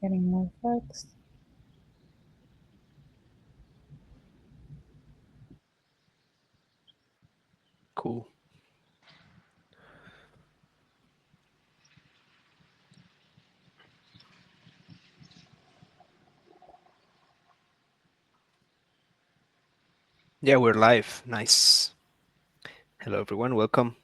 getting more folks. Cool. Yeah, we're live. Nice. Hello, everyone. Welcome.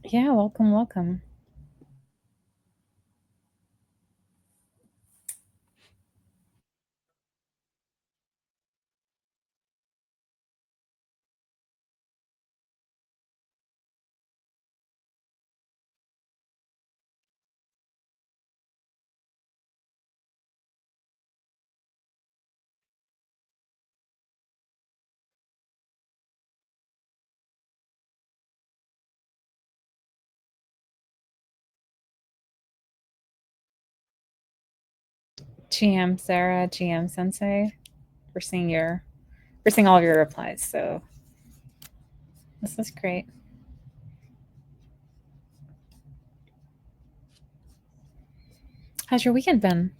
Yeah, welcome. GM Sarah, GM Sensei, we're seeing all of your replies, so this is great. How's your weekend been?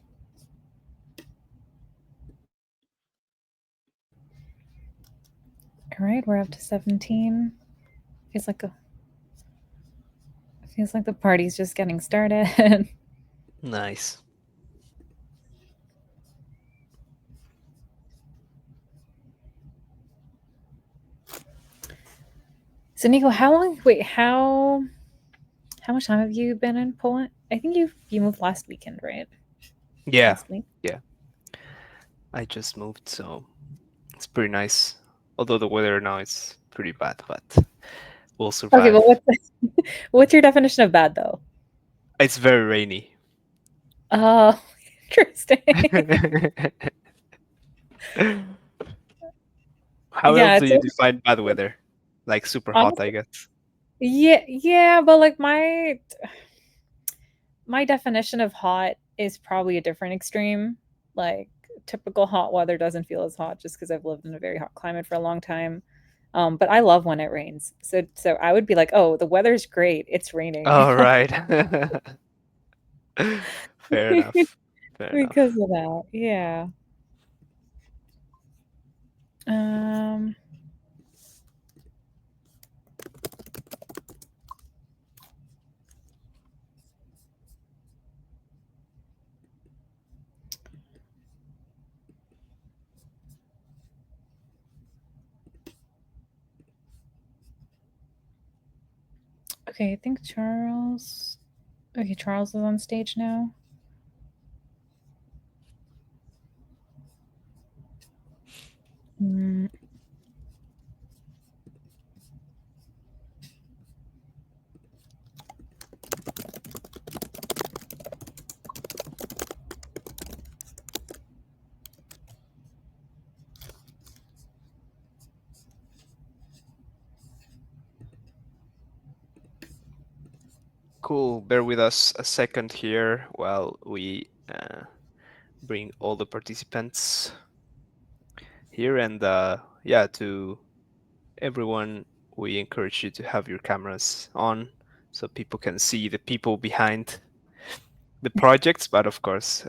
All right, we're up to 17. Feels like the party's just getting started. Nice. So Nico, how much time have you been in Poland? I think you moved last weekend, right? Yeah. Last week. Yeah. I just moved, so it's pretty nice. Although the weather now is pretty bad, but we'll Okay, but survive. what's your definition of bad though? It's very rainy. Oh, interesting. How else Yeah, do it's you define bad weather? Like super hot, I honestly, guess. yeah, but like my definition of hot is probably a different extreme. Like typical hot weather doesn't feel as hot just because I've lived in a very hot climate for a long time. But I love when it rains. So I would be like, oh, the weather's great. It's raining All right. Fair enough. Fair because enough. of that. Yeah. Um. Okay, I think Charles. Okay, Charles is on stage now. Mm, Cool. Bear with us a second here while we bring all the participants here. And yeah, to everyone, we encourage you to have your cameras on so people can see the people behind the projects. But of course,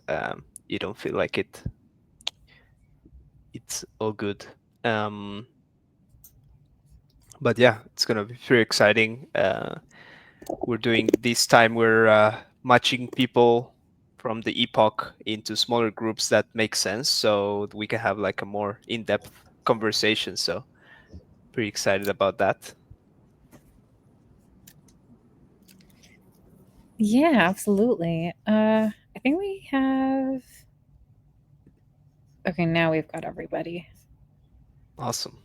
you don't feel like it. It's all good. But yeah, it's gonna be very exciting. We're doing this time. We're matching people from the Epoch into smaller groups that make sense, so we can have like a more in-depth conversation. So pretty excited about that. yeah, absolutely. I think we have. Okay, now we've got everybody. Awesome.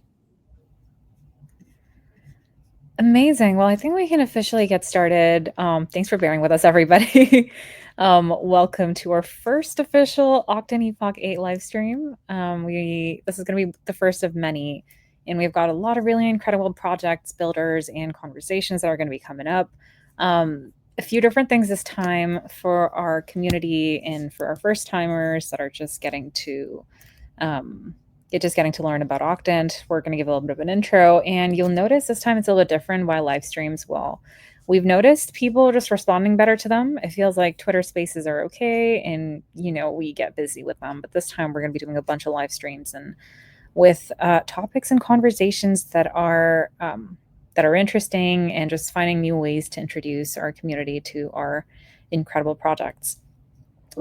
Amazing. Well, I think we can officially get started. Thanks for bearing with us, everybody. Welcome to our first official Octant Epoch 8 live stream. This is going to be the first of many, and we've got a lot of really incredible projects, builders, and conversations that are going to be coming up. A few different things this time for our community and for our first timers that are just getting to get just getting to learn about Octant. We're going to give a little bit of an intro, and you'll notice this time it's a little bit different why live streams will. We've noticed people just responding better to them. It feels like Twitter Spaces are okay, and we get busy with them. But this time we're going to be doing a bunch of live streams and with topics and conversations that are interesting, and just finding new ways to introduce our community to our incredible projects.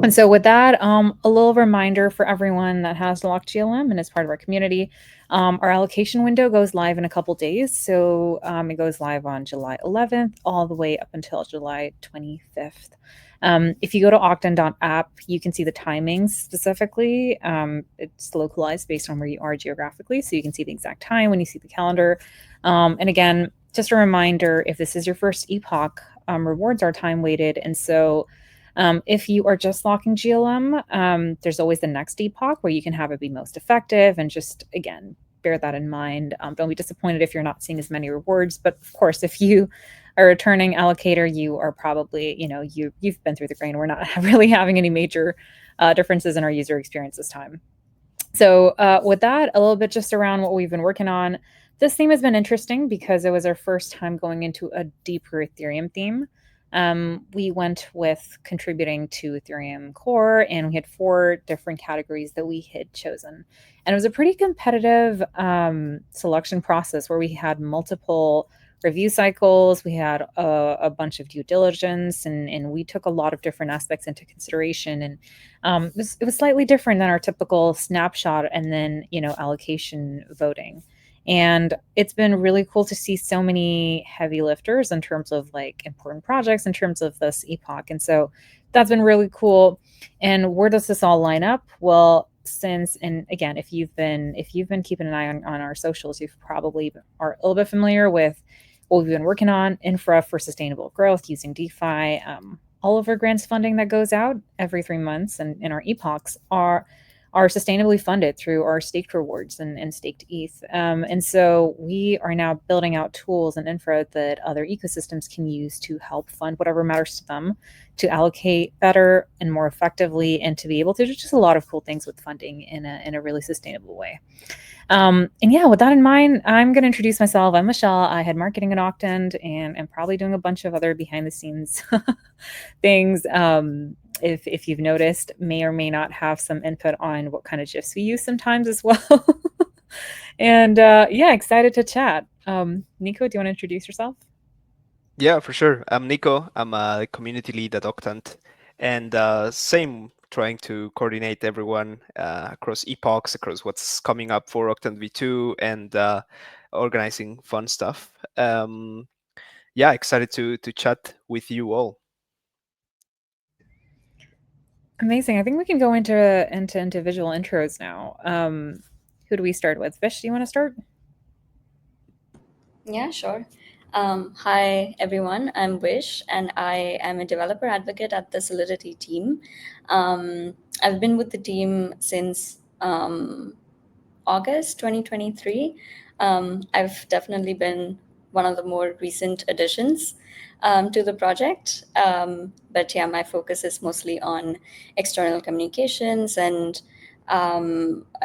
And so with that, a little reminder for everyone that has locked GLM and is part of our community, our allocation window goes live in a couple days. So it goes live on July 11th all the way up until July 25th. If you go to octant.app, you can see the timings specifically. It's localized based on where you are geographically, so you can see the exact time when you see the calendar. And again, just a reminder, if this is your first Epoch, rewards are time weighted. And so if you are just locking GLM, there's always the next epoch where you can have it be most effective. And just, again, bear that in mind. Don't be disappointed if you're not seeing as many rewards. But of course, if you are a returning allocator, you are probably, you've been through the grain. We're not really having any major differences in our user experience this time. So with that, a little bit just around what we've been working on. This theme has been interesting because it was our first time going into a deeper Ethereum theme. We went with contributing to Ethereum core, and we had 4 different categories that we had chosen. And it was a pretty competitive selection process where we had multiple review cycles, we had a bunch of due diligence, and we took a lot of different aspects into consideration. And it was slightly different than our typical snapshot and then, allocation voting. And it's been really cool to see so many heavy lifters in terms of like important projects in terms of this epoch. And so that's been really cool. And where does this all line up? Well, and again, if you've been keeping an eye on our socials, you've probably are a little bit familiar with what we've been working on: infra for sustainable growth using DeFi. All of our grants funding that goes out every 3 months and in our epochs are sustainably funded through our staked rewards and staked ETH. And so we are now building out tools and infra that other ecosystems can use to help fund whatever matters to them, to allocate better and more effectively, and to be able to do just a lot of cool things with funding in a really sustainable way. And yeah, with that in mind, I'm going to introduce myself. I'm Michelle. I head marketing at Octant, and I'm probably doing a bunch of other behind the scenes things. If you've noticed, may or may not have some input on what kind of GIFs we use sometimes as well. And yeah, excited to chat. Nico, do you want to introduce yourself? Yeah, for sure. I'm Nico. I'm a community lead at Octant, and same trying to coordinate everyone across epochs, across what's coming up for Octant V2, and organizing fun stuff. Yeah, excited to chat with you all. Amazing. I think we can go into individual intros now. Who do we start with? Fish, do you want to start? Yeah, sure. Hi, everyone. I'm Wish, and I am a developer advocate at the Solidity team. I've been with the team since August 2023. I've definitely been one of the more recent additions to the project. But yeah, my focus is mostly on external communications and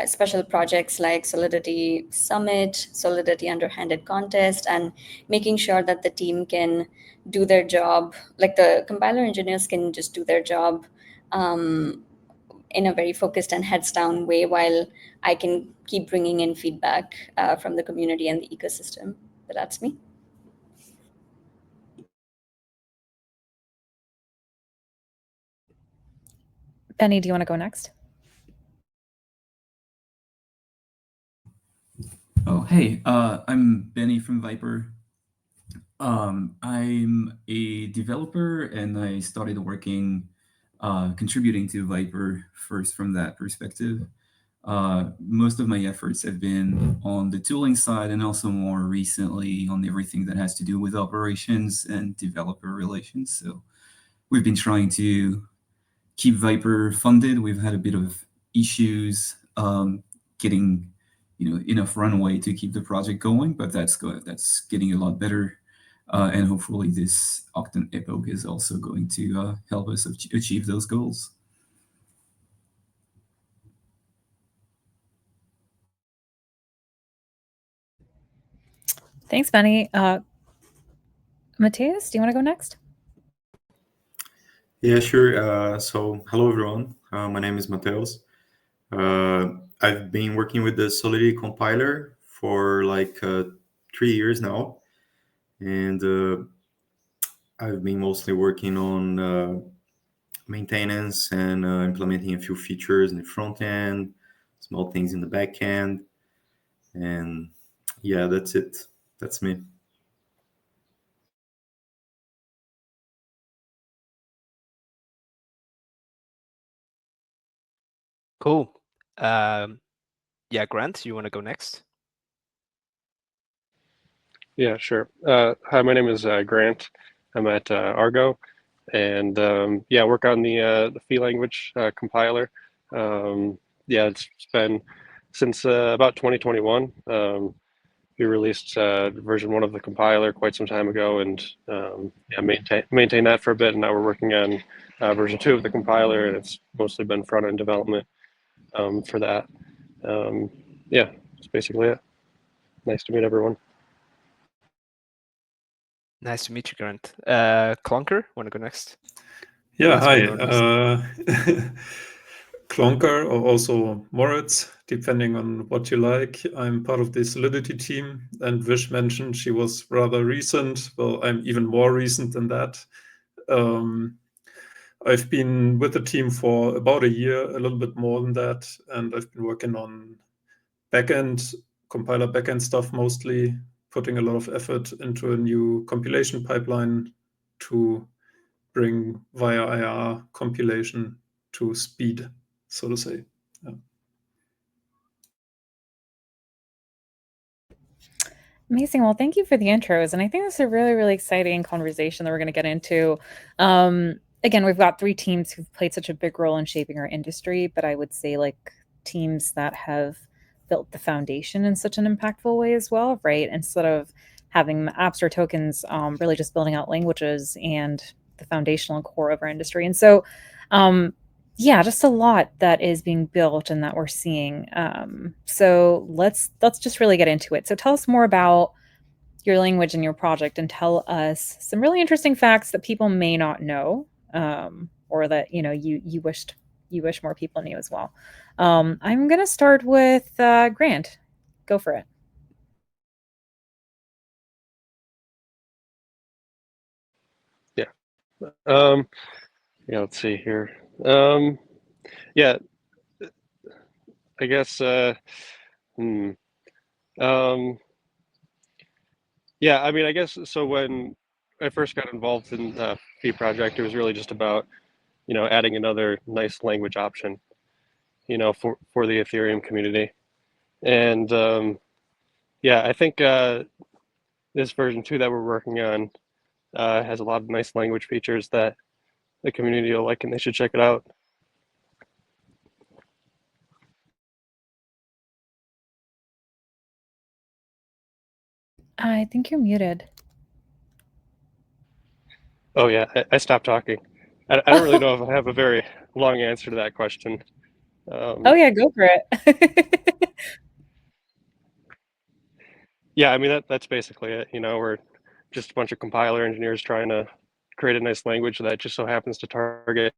special projects like Solidity Summit, Solidity Underhanded Contest, and making sure that the team can do their job, like the compiler engineers can just do their job in a very focused and heads down way while I can keep bringing in feedback from the community and the ecosystem. But that's me. Benny, do you want to go next? Oh, hey, I'm Benny from Vyper. I'm a developer and I started working, contributing to Vyper first from that perspective. Most of my efforts have been on the tooling side and also more recently on everything that has to do with operations and developer relations. So we've been trying to keep Vyper funded. We've had a bit of issues getting enough runway to keep the project going, but that's good. That's getting a lot better. And hopefully this Octant Epoch is also going to help us achieve those goals. Thanks, Benny. Mateus, do you want to go next? Yeah, sure. So, hello everyone. My name is Mateus. I've been working with the Solidity compiler for like 3 years now, and I've been mostly working on maintenance and implementing a few features in the front end, small things in the back end, and yeah, that's it. That's me. Cool. Yeah, Grant, you want to go next? Yeah, sure. Hi, my name is Grant. I'm at Argo, and yeah, work on the Phi language compiler. Yeah, it's been since about 2021. We released version 1 of the compiler quite some time ago, and yeah, maintain that for a bit. And now we're working on version 2 of the compiler, and it's mostly been front end development for that. Yeah, that's basically it. Nice to meet everyone. Nice to meet you, Grant. Clunker, want to go next? Yeah, Last hi. but not least. Klonker or also Moritz, depending on what you like. I'm part of the Solidity team, and Vish mentioned she was rather recent. Well, I'm even more recent than that. I've been with the team for about a year, a little bit more than that, and I've been working on backend, compiler backend stuff mostly, putting a lot of effort into a new compilation pipeline to bring via IR compilation to speed, so to say. Yeah. Amazing. Well, thank you for the intros. And I think this is a really, really exciting conversation that we're going to get into. Again, we've got 3 teams who've played such a big role in shaping our industry, but I would say like teams that have built the foundation in such an impactful way as well, right? Instead of having apps or tokens, really just building out languages and the foundational and core of our industry. And so, yeah, just a lot that is being built and that we're seeing. So let's just really get into it. So tell us more about your language and your project, and tell us some really interesting facts that people may not know, or that you wish more people knew as well. I'm gonna start with Grant. Go for it. Yeah, let's see here. Yeah, I guess. Yeah, I mean, I guess so. When I first got involved in the Phi project, it was really just about adding another nice language option, for the Ethereum community, and yeah, I think this version 2 that we're working on has a lot of nice language features that the community will like, and they should check it out. I think you're muted. Oh yeah, I stopped talking. I don't really know if I have a very long answer to that question. Oh yeah, go for it. Yeah, I mean that's basically it. We're just a bunch of compiler engineers trying to create a nice language that just so happens to target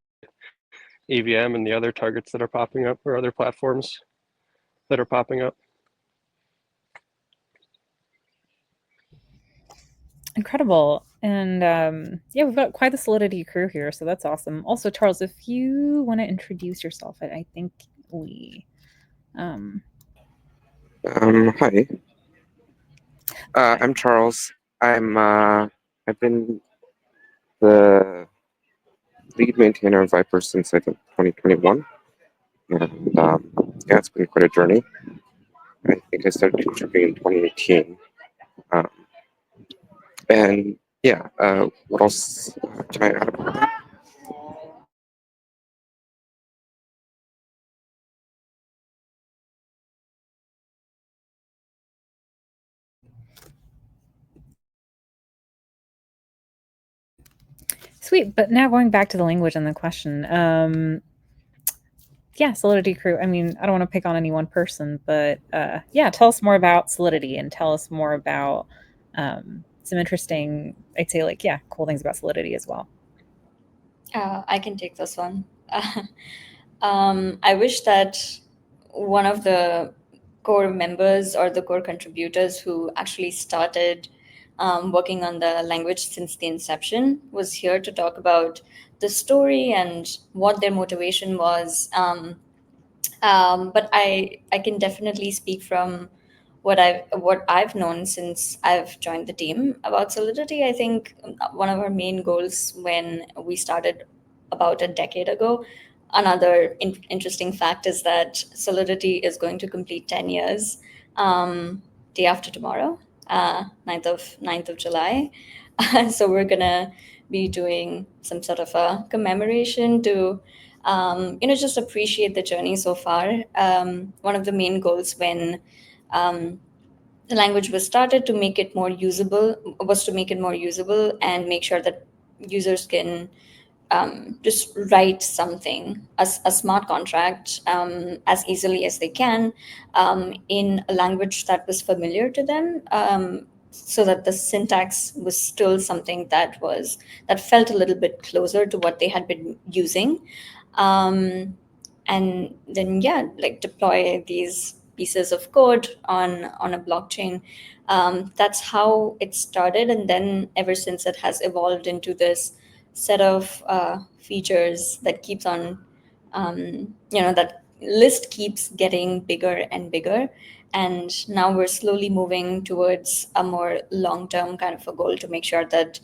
EVM and the other targets that are popping up, or other platforms that are popping up. Incredible. And yeah, we've got quite the Solidity crew here, so that's awesome. Also, Charles, if you want to introduce yourself, I think we Hi. I'm Charles. I've been the lead maintainer of Vyper since I think 2021, and yeah, it's been quite a journey. I think I started contributing in 2018, um, and yeah. What else can I add about that? sweet. But now going back to the language and the question, yeah, Solidity crew. I mean, I don't want to pick on any one person, but yeah, tell us more about Solidity and tell us more about some interesting, I'd say, like, yeah, cool things about Solidity as well. I can take this one. I wish that one of the core members or the core contributors who actually started working on the language since the inception was here to talk about the story and what their motivation was. But I can definitely speak from what I've known since I've joined the team about Solidity. I think one of our main goals when we started about a decade ago. Another interesting fact is that Solidity is going to complete 10 years day after tomorrow, 9th of July. So we're gonna be doing some sort of a commemoration to just appreciate the journey so far. One of the main goals when the language was started to make it more usable was to make it more usable and make sure that users can just write something, a smart contract, as easily as they can in a language that was familiar to them, so that the syntax was still something that felt a little bit closer to what they had been using. And then, yeah, like deploy these pieces of code on a blockchain. That's how it started, and then ever since it has evolved into this set of features that keeps on, that list keeps getting bigger and bigger. And now we're slowly moving towards a more long-term kind of a goal to make sure that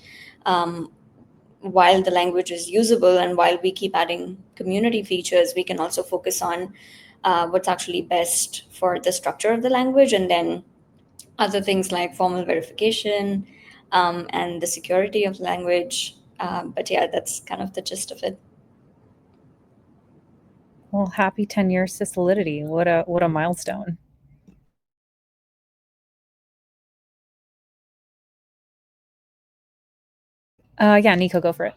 while the language is usable and while we keep adding community features, we can also focus on what's actually best for the structure of the language, and then other things like formal verification and the security of language. But yeah, that's kind of the gist of it. Well, happy 10 years to Solidity. What a milestone. Yeah, Nico, go for it.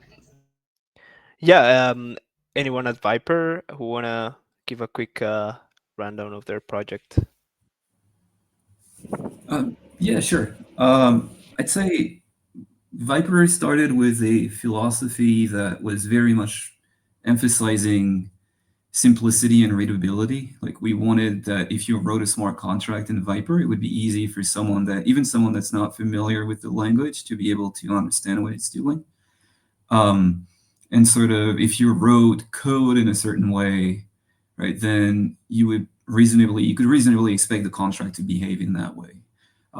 Yeah, anyone at Vyper who wanna give a quick rundown of their project? Yeah, sure. I'd say Vyper started with a philosophy that was very much emphasizing simplicity and readability. Like, we wanted that if you wrote a smart contract in Vyper, it would be easy for someone that's not familiar with the language to be able to understand what it's doing. And sort of, if you wrote code in a certain way, right, then you could reasonably expect the contract to behave in that way.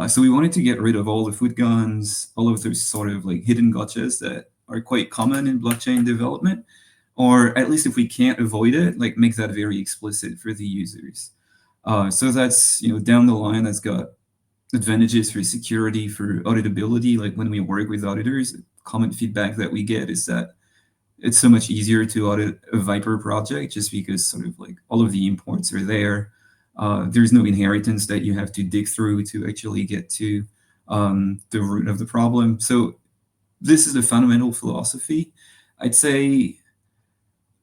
So we wanted to get rid of all the foot guns, all of those sort of like hidden gotchas that are quite common in blockchain development, or at least if we can't avoid it, like make that very explicit for the users. So that's, down the line, that's got advantages for security, for auditability. Like, when we work with auditors, common feedback that we get is that it's so much easier to audit a Vyper project just because sort of like all of the imports are there. There's no inheritance that you have to dig through to actually get to the root of the problem. So this is the fundamental philosophy. I'd say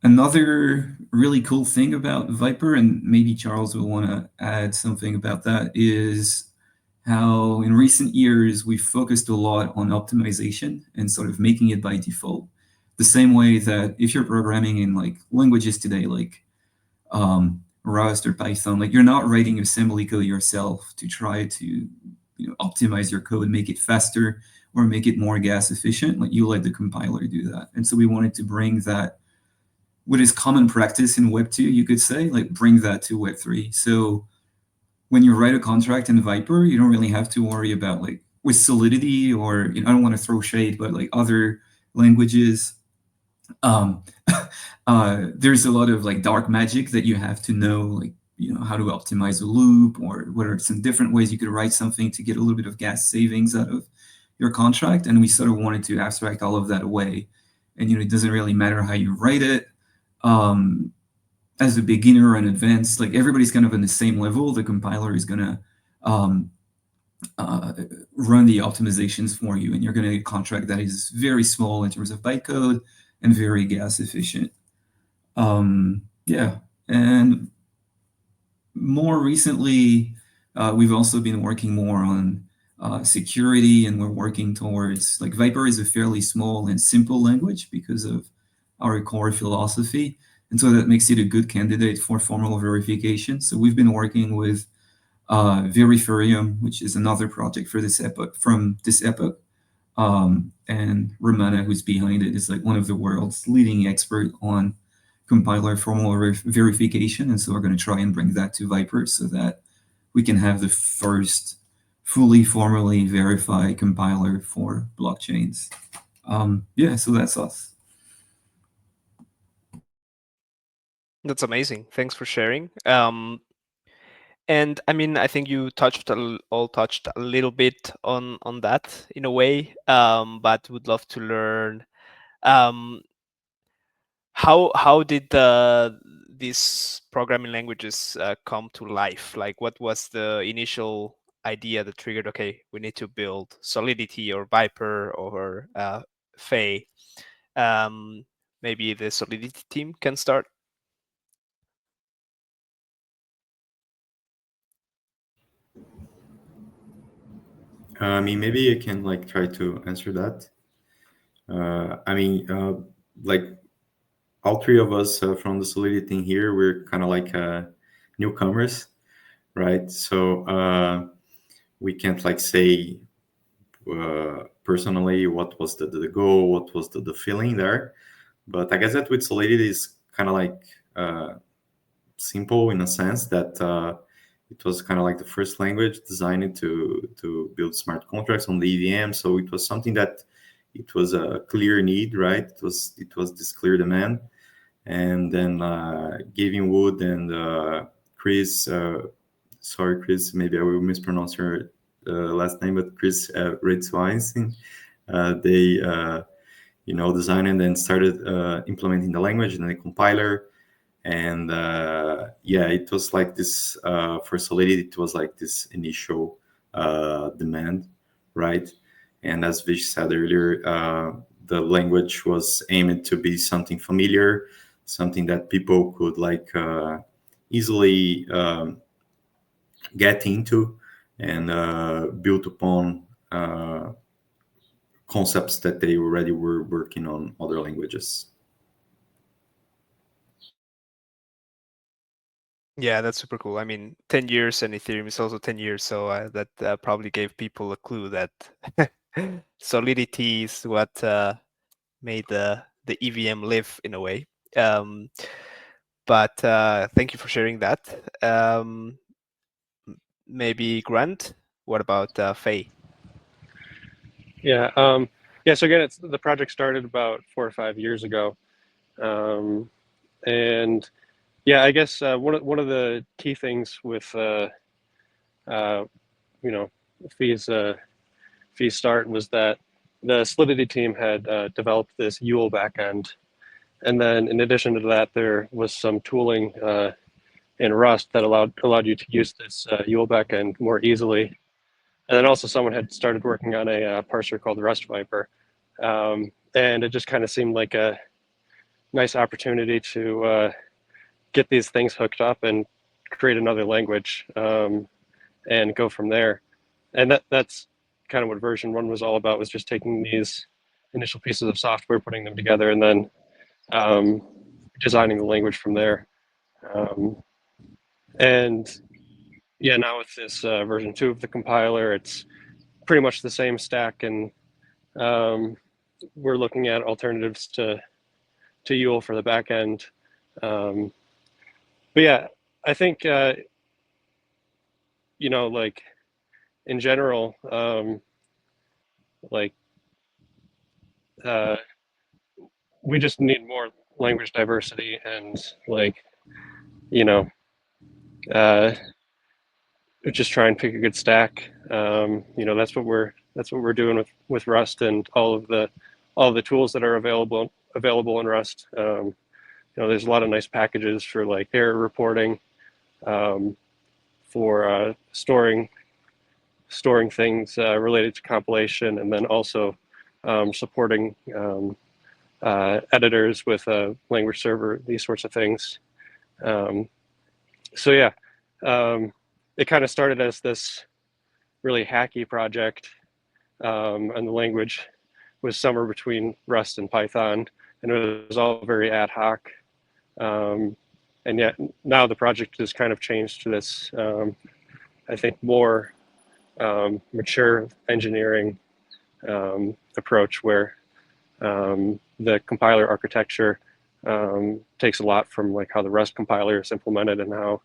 another really cool thing about Vyper, and maybe Charles will want to add something about that, is how in recent years we've focused a lot on optimization and sort of making it by default. The same way that if you're programming in like languages today, like Rust or Python, like, you're not writing assembly code yourself to try to optimize your code, make it faster or make it more gas efficient. Like, you let the compiler do that. And so we wanted to bring that, what is common practice in Web 2, you could say, like, bring that to Web 3. So when you write a contract in Vyper, you don't really have to worry about, like, with Solidity or, I don't want to throw shade, but like other languages, there's a lot of like dark magic that you have to know, like, how to optimize a loop, or what are some different ways you could write something to get a little bit of gas savings out of your contract. And we sort of wanted to abstract all of that away. And, it doesn't really matter how you write it. As a beginner and advanced, like, everybody's kind of on the same level. The compiler is going to run the optimizations for you, and you're going to get a contract that is very small in terms of bytecode and very gas efficient. Yeah, and more recently, we've also been working more on security, and we're working towards, like, Vyper is a fairly small and simple language because of our core philosophy, and so that makes it a good candidate for formal verification. So we've been working with Veriferium, which is another project for this epoch, from this epoch, and Romana, who's behind it, is like one of the world's leading expert on compiler formal verification, and so we're going to try and bring that to Vyper so that we can have the first fully formally verified compiler for blockchains. Yeah, so that's us. That's amazing. Thanks for sharing. And I mean, I think you touched a little bit on that in a way, but would love to learn how did these programming languages come to life? Like, what was the initial idea that triggered, okay, we need to build Solidity or Vyper or Fei? Maybe the Solidity team can start. I mean, maybe I can like try to answer that. I mean, like all three of us from the Solidity team here, we're kind of like newcomers, right? So we can't like say personally what was the goal, what was the feeling there. But I guess that with Solidity is kind of like simple in a sense that it was kind of like the first language designed to build smart contracts on the EVM. So it was something that it was a clear need, right? It was this clear demand. And then Gavin Wood and Chris, sorry Chris, maybe I will mispronounce your last name, but Chris Ritzweinstein, they designed and then started implementing the language and the compiler. And yeah, it was like this for Solidity. It was like this initial demand, right? And as Vish said earlier, the language was aimed to be something familiar, something that people could like easily get into and build upon concepts that they already were working on other languages. Yeah, that's super cool. I mean, 10 years and Ethereum is also 10 years. So that probably gave people a clue that Solidity is what made the EVM live in a way. But thank you for sharing that. Maybe Grant, what about Faye? Yeah. Yeah. So again, the project started about 4 or 5 years ago, and yeah, I guess one of the key things with Fee's start was that the Solidity team had developed this UL backend, and then in addition to that, there was some tooling in Rust that allowed you to use this UL backend more easily. And then also someone had started working on a parser called Rust Vyper, and it just kind of seemed like a nice opportunity to get these things hooked up and create another language and go from there. And that's kind of what version 1 was all about, was just taking these initial pieces of software, putting them together, and then designing the language from there. And yeah, now with this version 2 of the compiler, it's pretty much the same stack, and we're looking at alternatives to UL for the back end. But yeah, I think like in general, we just need more language diversity, and just try and pick a good stack. That's what we're doing with Rust and all of the tools that are available in Rust. There's a lot of nice packages for like error reporting, for storing things related to compilation, and then also supporting editors with a language server, these sorts of things. So yeah, it kind of started as this really hacky project, and the language was somewhere between Rust and Python, and it was all very ad hoc. And yet now the project has kind of changed to this, I think, more mature engineering approach where the compiler architecture takes a lot from like how the Rust compiler is implemented and how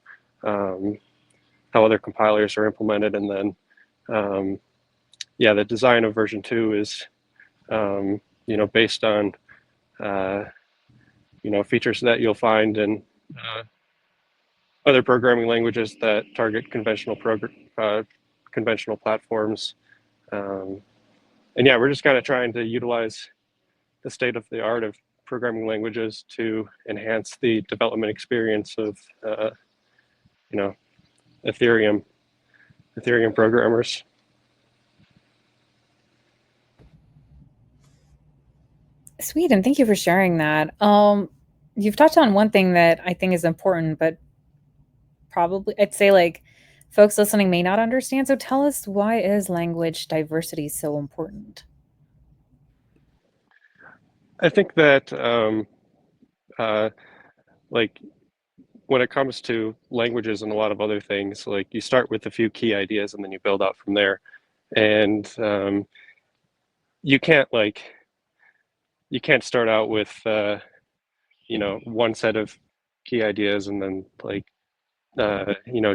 other compilers are implemented, and then yeah, the design of version 2 is based on features that you'll find in other programming languages that target conventional platforms. And yeah, we're just kind of trying to utilize the state of the art of programming languages to enhance the development experience of Ethereum programmers. Sweet, and thank you for sharing that. You've touched on one thing that I think is important, but probably I'd say like folks listening may not understand. So tell us, why is language diversity so important? I think that like when it comes to languages and a lot of other things, like you start with a few key ideas and then you build out from there. And you can't start out with one set of key ideas and then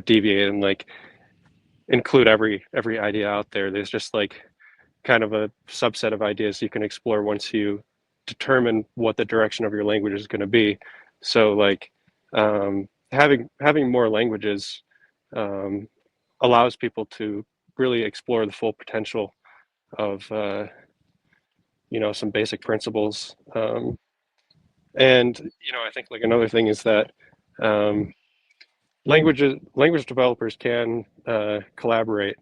deviate and like include every idea out there. There's just like kind of a subset of ideas you can explore once you determine what the direction of your language is going to be. So like having more languages allows people to really explore the full potential of some basic principles. And I think like another thing is that language developers can collaborate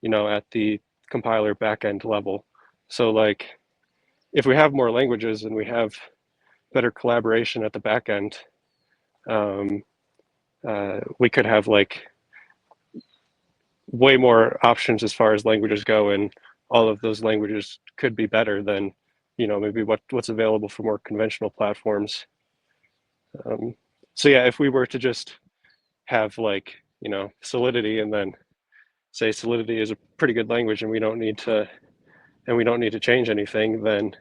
at the compiler backend level. So like if we have more languages and we have better collaboration at the backend, we could have like way more options as far as languages go, and all of those languages could be better than maybe what's available for more conventional platforms. So yeah, if we were to just have like Solidity and then say Solidity is a pretty good language and we don't need to change anything, then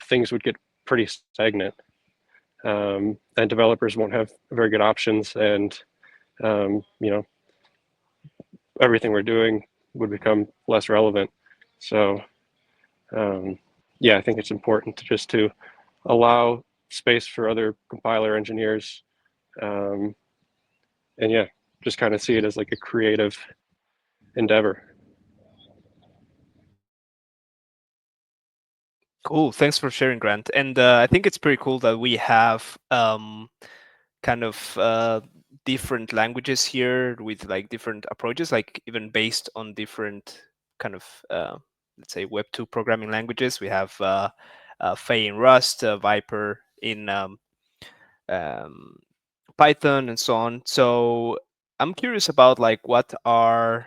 things would get pretty stagnant, and developers won't have very good options, and everything we're doing would become less relevant. So yeah, I think it's important to allow space for other compiler engineers, and yeah, just kind of see it as like a creative endeavor. Cool. Thanks for sharing, Grant. And I think it's pretty cool that we have kind of different languages here with like different approaches, like even based on different kind of let's say Web 2 programming languages. We have Fay in Rust, Vyper in Python, and so on. So I'm curious about like what are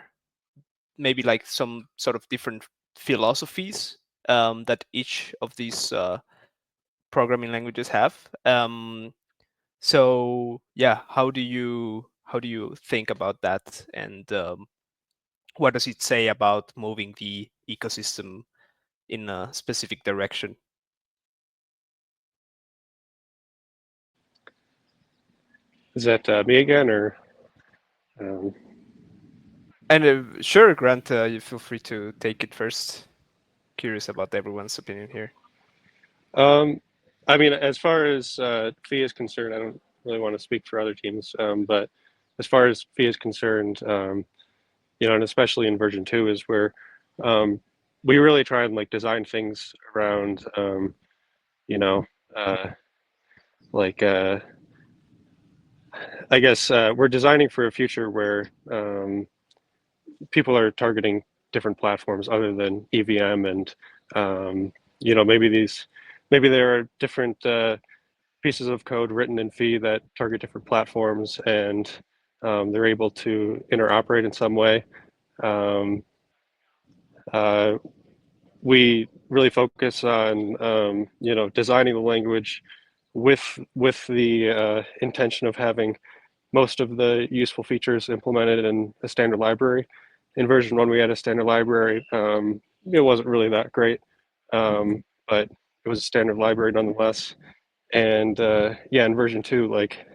maybe like some sort of different philosophies that each of these programming languages have. So yeah, how do you think about that, and what does it say about moving the ecosystem in a specific direction? Is that me again, or? And sure, Grant, you feel free to take it first. Curious about everyone's opinion here. I mean, as far as fee is concerned, I don't really want to speak for other teams, but as far as fee is concerned, and especially in version 2 is where we really try and like design things around, I guess we're designing for a future where people are targeting different platforms other than EVM, and maybe there are different pieces of code written in Fee that target different platforms, and they're able to interoperate in some way. We really focus on designing the language with the intention of having most of the useful features implemented in a standard library. In version 1, we had a standard library. It wasn't really that great, but it was a standard library nonetheless. And in version 2, like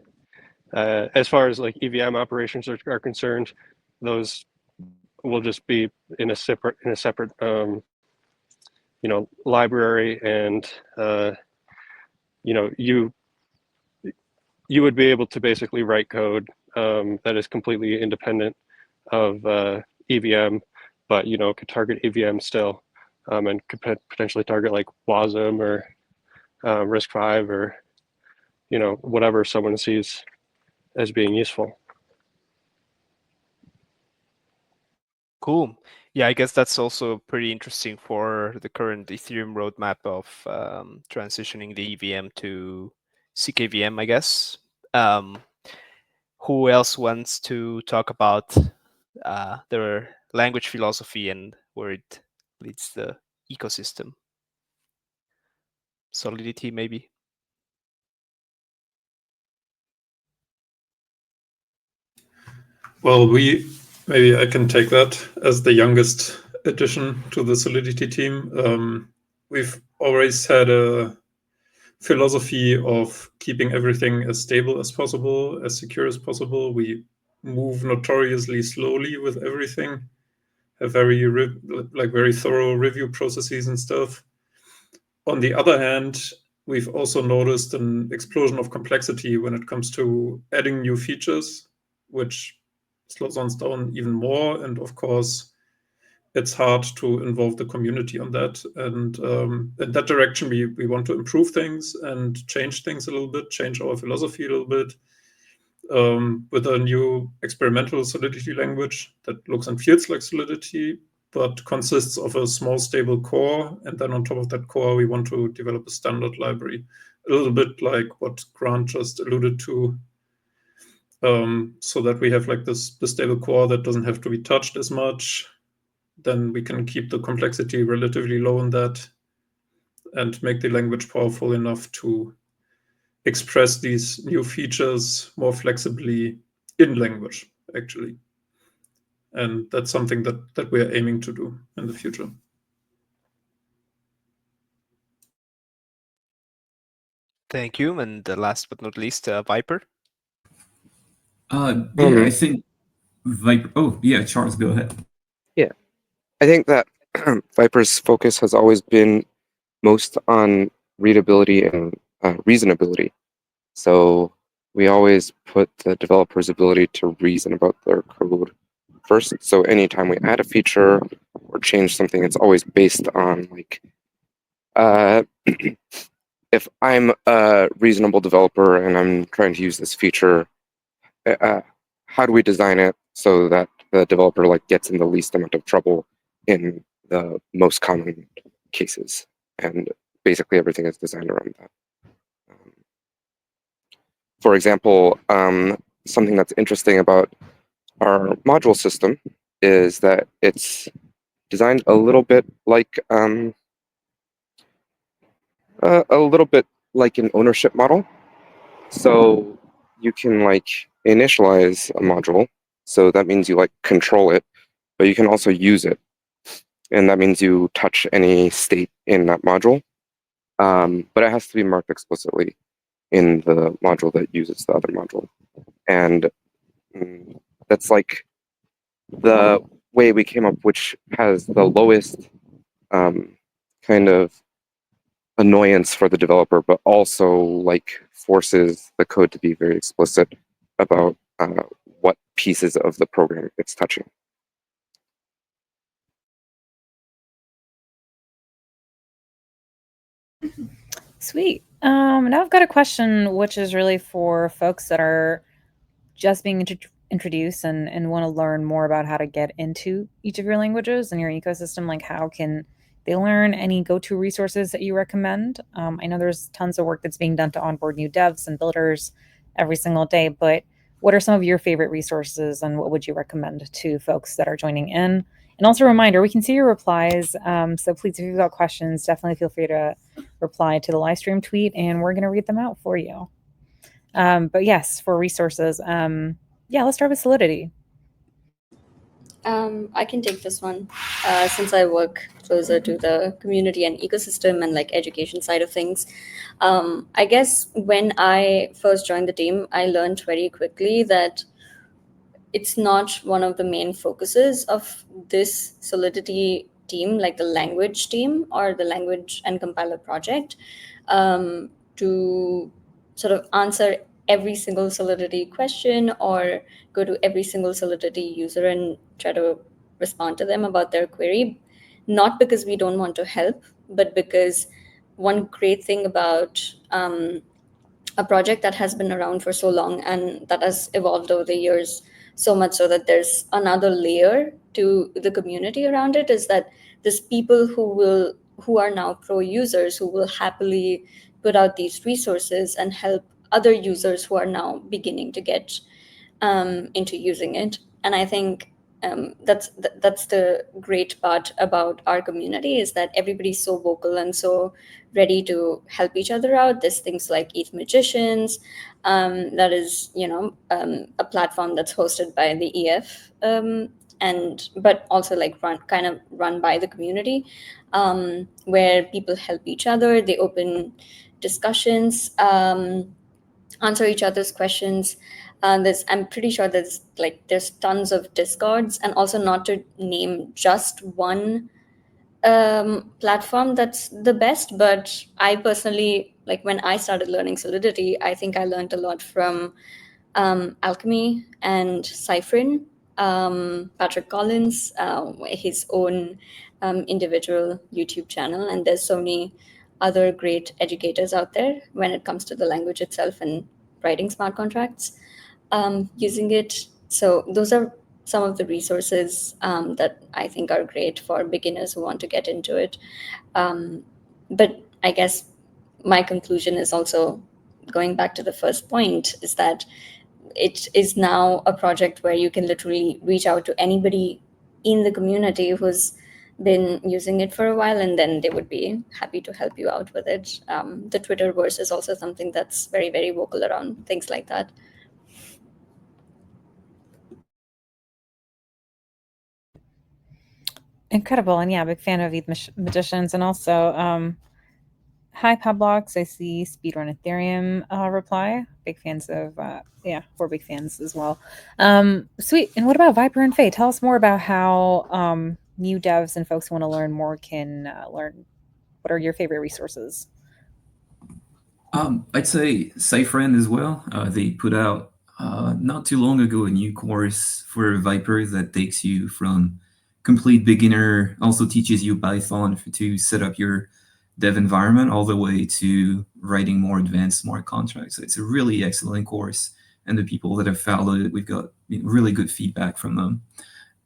as far as like EVM operations are concerned, those will just be in a separate library, and you would be able to basically write code that is completely independent of EVM, but could target EVM still, and could potentially target like WASM or RISC-V or whatever someone sees as being useful. Cool. Yeah, I guess that's also pretty interesting for the current Ethereum roadmap of transitioning the EVM to CKVM, I guess. Who else wants to talk about their language philosophy and where it leads the ecosystem? Solidity, maybe? Well, maybe I can take that as the youngest addition to the Solidity team. We've always had a philosophy of keeping everything as stable as possible, as secure as possible. We move notoriously slowly with everything, have very thorough review processes and stuff. On the other hand, we've also noticed an explosion of complexity when it comes to adding new features, which slows us down even more. And of course, it's hard to involve the community on that. And in that direction, we want to improve things and change things a little bit, change our philosophy a little bit, with a new experimental Solidity language that looks and feels like Solidity, but consists of a small stable core. And then on top of that core, we want to develop a standard library, a little bit like what Grant just alluded to, so that we have like the stable core that doesn't have to be touched as much. Then we can keep the complexity relatively low in that and make the language powerful enough to express these new features more flexibly in language, actually. And that's something that we're aiming to do in the future. Thank you. And last but not least, Vyper. I think Vyper. Oh, yeah, Charles, go ahead. Yeah, I think that Vyper's focus has always been most on readability and reasonability. So we always put the developer's ability to reason about their code first. So anytime we add a feature or change something, it's always based on like, if I'm a reasonable developer and I'm trying to use this feature, how do we design it so that the developer like gets in the least amount of trouble in the most common cases? And basically everything is designed around that. For example, something that's interesting about our module system is that it's designed a little bit like an ownership model. So you can like initialize a module. So that means you like control it, but you can also use it. And that means you touch any state in that module. But it has to be marked explicitly in the module that uses the other module. And that's like the way we came up, which has the lowest kind of annoyance for the developer, but also like forces the code to be very explicit about what pieces of the program it's touching. Sweet. Now I've got a question, which is really for folks that are just being introduced and want to learn more about how to get into each of your languages and your ecosystem. Like, how can they learn? Any go-to resources that you recommend? I know there's tons of work that's being done to onboard new devs and builders every single day, but what are some of your favorite resources and what would you recommend to folks that are joining in? And also a reminder, we can see your replies. So please, if you've got questions, definitely feel free to reply to the live stream tweet and we're going to read them out for you. But yes, for resources, yeah, let's start with Solidity. I can take this one since I work closer to the community and ecosystem and like education side of things. I guess when I first joined the team, I learned very quickly that it's not one of the main focuses of this Solidity team, like the language team or the language and compiler project, to sort of answer every single Solidity question or go to every single Solidity user and try to respond to them about their query. Not because we don't want to help, but because one great thing about a project that has been around for so long and that has evolved over the years so much so that there's another layer to the community around it is that there's people who are now pro users who will happily put out these resources and help other users who are now beginning to get into using it. And I think that's the great part about our community is that everybody's so vocal and so ready to help each other out. There's things like ETH Magicians, that is, a platform that's hosted by the EF, but also like run by the community, where people help each other. They open discussions, answer each other's questions. I'm pretty sure there's tons of discords, and also not to name just one platform that's the best, but I personally, like when I started learning Solidity, I think I learned a lot from Alchemy and Cypherin, Patrick Collins, his own individual YouTube channel, and there's so many other great educators out there when it comes to the language itself and writing smart contracts using it. So those are some of the resources that I think are great for beginners who want to get into it. But I guess my conclusion is also going back to the first point is that it is now a project where you can literally reach out to anybody in the community who's been using it for a while, and then they would be happy to help you out with it. The Twitterverse is also something that's very, very vocal around things like that. Incredible. And yeah, big fan of ETH Magicians. And also, hi, Pablox. I see Speedrun Ethereum reply. Big fans of, we're big fans as well. Sweet. And what about Vyper and Faye? Tell us more about how new devs and folks who want to learn more can learn. What are your favorite resources? I'd say Cypherin as well. They put out not too long ago a new course for Vyper that takes you from complete beginner, also teaches you Python to set up your dev environment, all the way to writing more advanced smart contracts. So it's a really excellent course, and the people that have followed it, we've got really good feedback from them.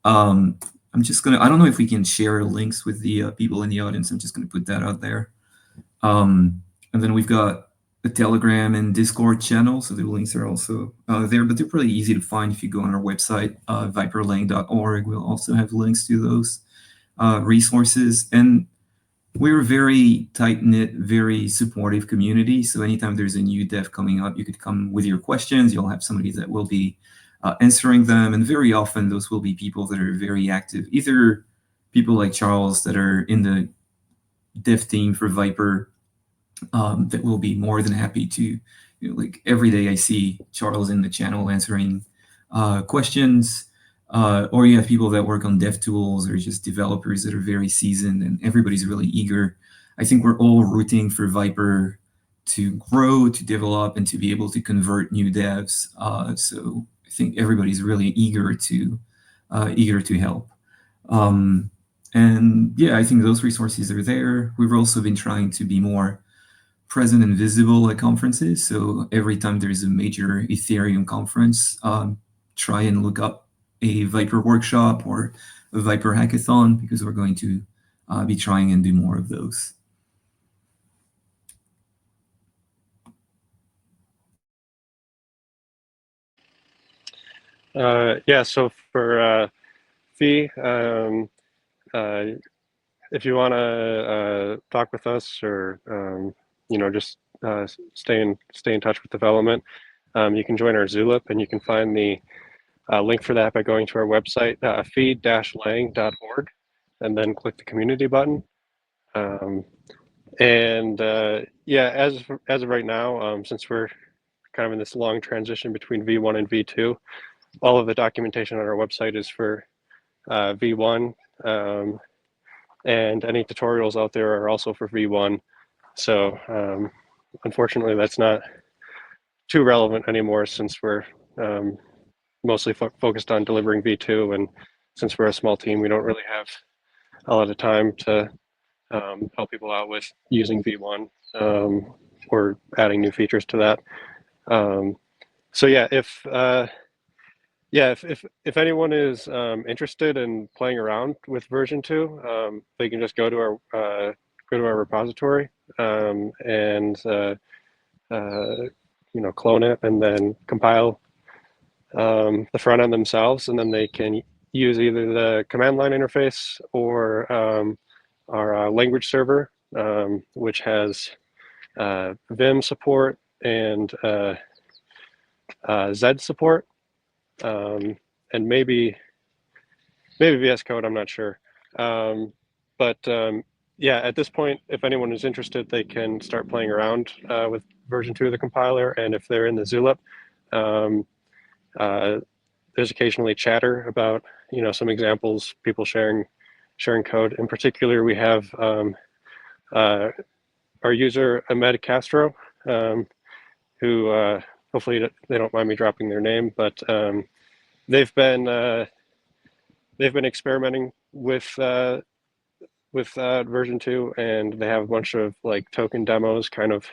I'm just gonna, I don't know if we can share links with the people in the audience. I'm just gonna put that out there. And then we've got a Telegram and Discord channel, so the links are also there, but they're pretty easy to find if you go on our website, vyperlang.org. We'll also have links to those resources. And we're a very tight-knit, very supportive community, so anytime there's a new dev coming up, you could come with your questions. You'll have somebody that will be answering them, and very often those will be people that are very active, either people like Charles that are in the dev team for Vyper, that will be more than happy to, like every day I see Charles in the channel answering questions, or you have people that work on dev tools or just developers that are very seasoned, and everybody's really eager. I think we're all rooting for Vyper to grow, to develop, and to be able to convert new devs. So I think everybody's really eager to help. And yeah, I think those resources are there. We've also been trying to be more present and visible at conferences. So every time there's a major Ethereum conference, try and look up a Vyper workshop or a Vyper hackathon, because we're going to be trying and do more of those. Yeah, so for fee, if you want to talk with us or just stay in touch with development, you can join our Zulip, and you can find the link for that by going to our website, feed-lang.org, and then click the community button. Yeah, as of right now, since we're kind of in this long transition between V1 and V2, all of the documentation on our website is for V1, and any tutorials out there are also for V1. So unfortunately, that's not too relevant anymore, since we're mostly focused on delivering V2, and since we're a small team, we don't really have a lot of time to help people out with using V1 or adding new features to that. So yeah, if anyone is interested in playing around with version 2, they can just go to our repository and clone it and then compile the front end themselves, and then they can use either the command line interface or our language server, which has Vim support and Z support, and maybe VS Code. I'm not sure, but yeah, at this point, if anyone is interested, they can start playing around with version 2 of the compiler, and if they're in the Zulip, there's occasionally chatter about some examples, people sharing code. In particular, we have our user Ahmed Castro, who hopefully they don't mind me dropping their name, but they've been experimenting with version 2, and they have a bunch of like token demos, kind of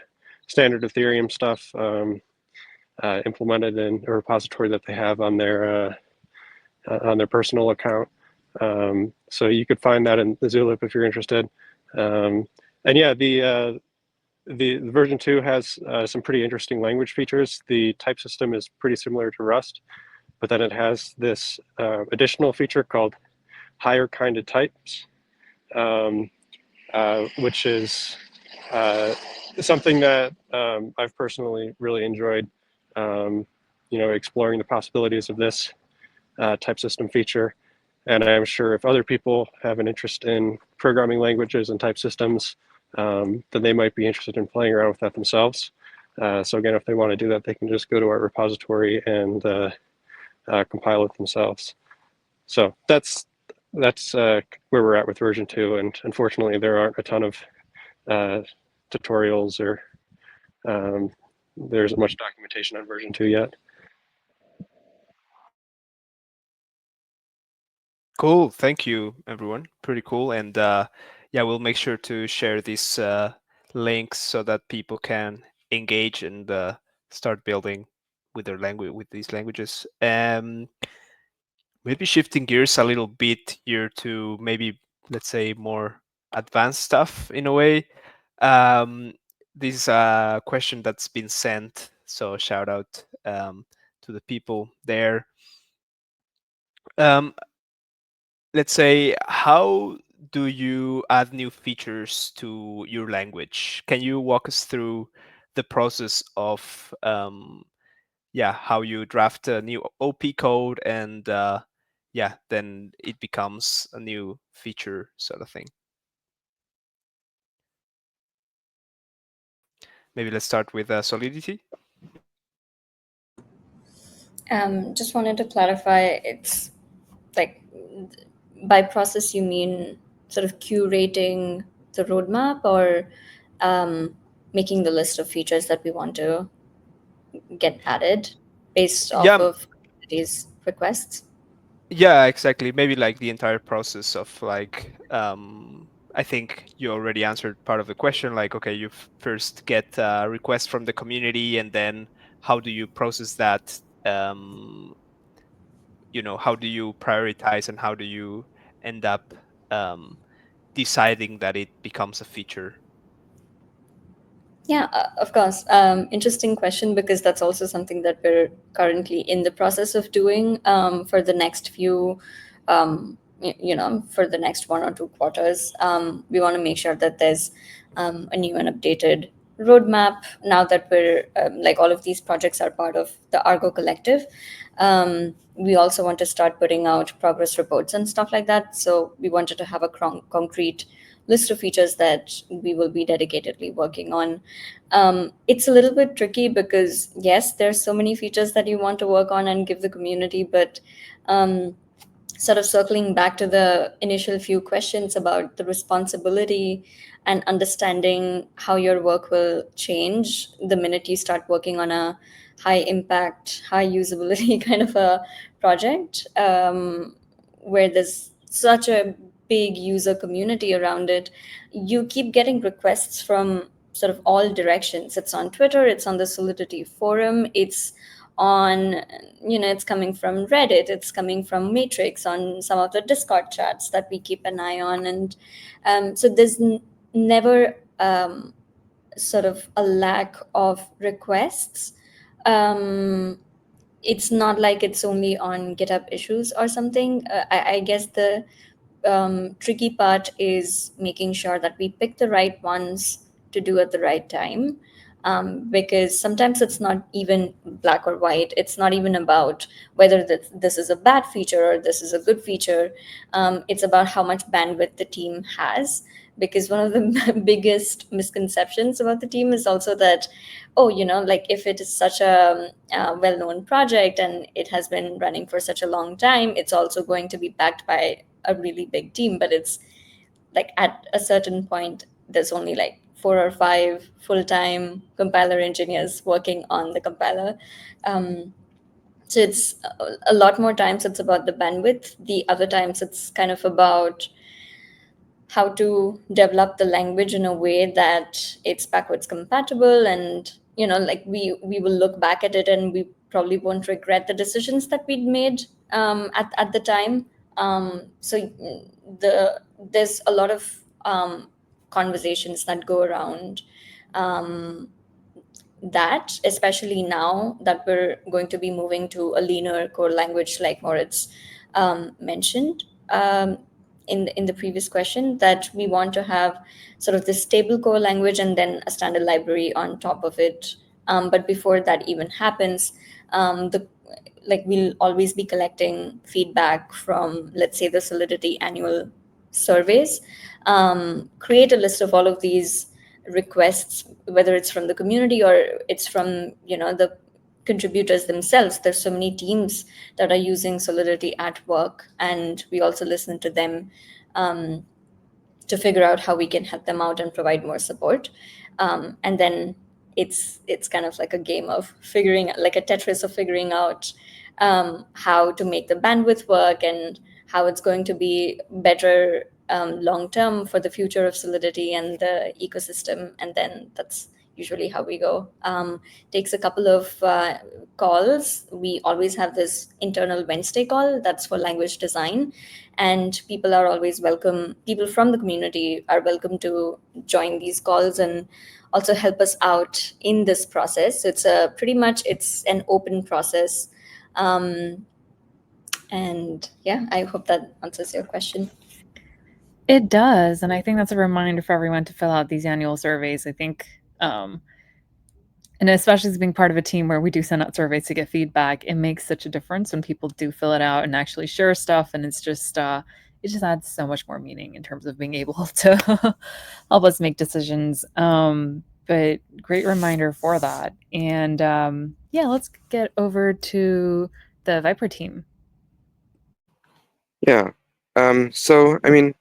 standard Ethereum stuff, implemented in a repository that they have on their personal account. So you could find that in the Zulip if you're interested. And yeah, the version 2 has some pretty interesting language features. The type system is pretty similar to Rust, but then it has this additional feature called higher kind of types, which is something that I've personally really enjoyed, exploring the possibilities of this type system feature. And I'm sure if other people have an interest in programming languages and type systems, then they might be interested in playing around with that themselves. So again, if they want to do that, they can just go to our repository and compile it themselves. So that's where we're at with version 2. And unfortunately, there aren't a ton of tutorials or there isn't much documentation on version 2 yet. Cool. Thank you, everyone. Pretty cool. And yeah, we'll make sure to share these links so that people can engage and start building with their language, with these languages. Maybe shifting gears a little bit here to maybe, let's say, more advanced stuff in a way. This is a question that's been sent, so shout out to the people there. Let's say, how do you add new features to your language? Can you walk us through the process of how you draft a new OP code and then it becomes a new feature sort of thing? Maybe let's start with Solidity. Just wanted to clarify, it's like, by process you mean sort of curating the roadmap, or making the list of features that we want to get added based off of these requests? Yeah, exactly. Maybe like the entire process of like, I think you already answered part of the question. Like, okay, you first get a request from the community, and then how do you process that? How do you prioritize, and how do you end up deciding that it becomes a feature? Yeah, of course. Interesting question, because that's also something that we're currently in the process of doing for the next few, for the next 1 or 2 quarters. We want to make sure that there's a new and updated roadmap now that we're like all of these projects are part of the Argo Collective. We also want to start putting out progress reports and stuff like that. So we wanted to have a concrete list of features that we will be dedicatedly working on. It's a little bit tricky because, yes, there's so many features that you want to work on and give the community, but sort of circling back to the initial few questions about the responsibility and understanding how your work will change the minute you start working on a high impact, high usability kind of a project, where there's such a big user community around it. You keep getting requests from sort of all directions. It's on Twitter, it's on the Solidity forum, it's on, it's coming from Reddit, it's coming from Matrix, on some of the Discord chats that we keep an eye on. And so there's never sort of a lack of requests. It's not like it's only on GitHub issues or something. I guess the tricky part is making sure that we pick the right ones to do at the right time. Because sometimes it's not even black or white. It's not even about whether this is a bad feature or this is a good feature. It's about how much bandwidth the team has. Because one of the biggest misconceptions about the team is also that, like if it is such a well-known project and it has been running for such a long time, it's also going to be backed by a really big team. But it's like at a certain point, there's only like 4 or 5 full-time compiler engineers working on the compiler. So it's a lot more times it's about the bandwidth. The other times it's kind of about how to develop the language in a way that it's backwards compatible. And like we will look back at it and we probably won't regret the decisions that we'd made at the time. So there's a lot of conversations that go around that, especially now that we're going to be moving to a leaner core language, like Moritz mentioned in the previous question, that we want to have sort of this stable core language and then a standard library on top of it. But before that even happens, we'll always be collecting feedback from, let's say, the Solidity annual surveys. Create a list of all of these requests, whether it's from the community or it's from the contributors themselves. There's so many teams that are using Solidity at work, and we also listen to them to figure out how we can help them out and provide more support. And then it's kind of like a game of figuring, like a Tetris of figuring out how to make the bandwidth work and how it's going to be better long term for the future of Solidity and the ecosystem. And then that's usually how we go. Takes a couple of calls. We always have this internal Wednesday call that's for language design, and people are always welcome. People from the community are welcome to join these calls and also help us out in this process. So it's it's an open process. And yeah, I hope that answers your question. It does, and I think that's a reminder for everyone to fill out these annual surveys. I think, and especially as being part of a team where we do send out surveys to get feedback, it makes such a difference when people do fill it out and actually share stuff. And it's just, it just adds so much more meaning in terms of being able to help us make decisions. But great reminder for that. And yeah, let's get over to the Vyper team. Yeah. So, I mean,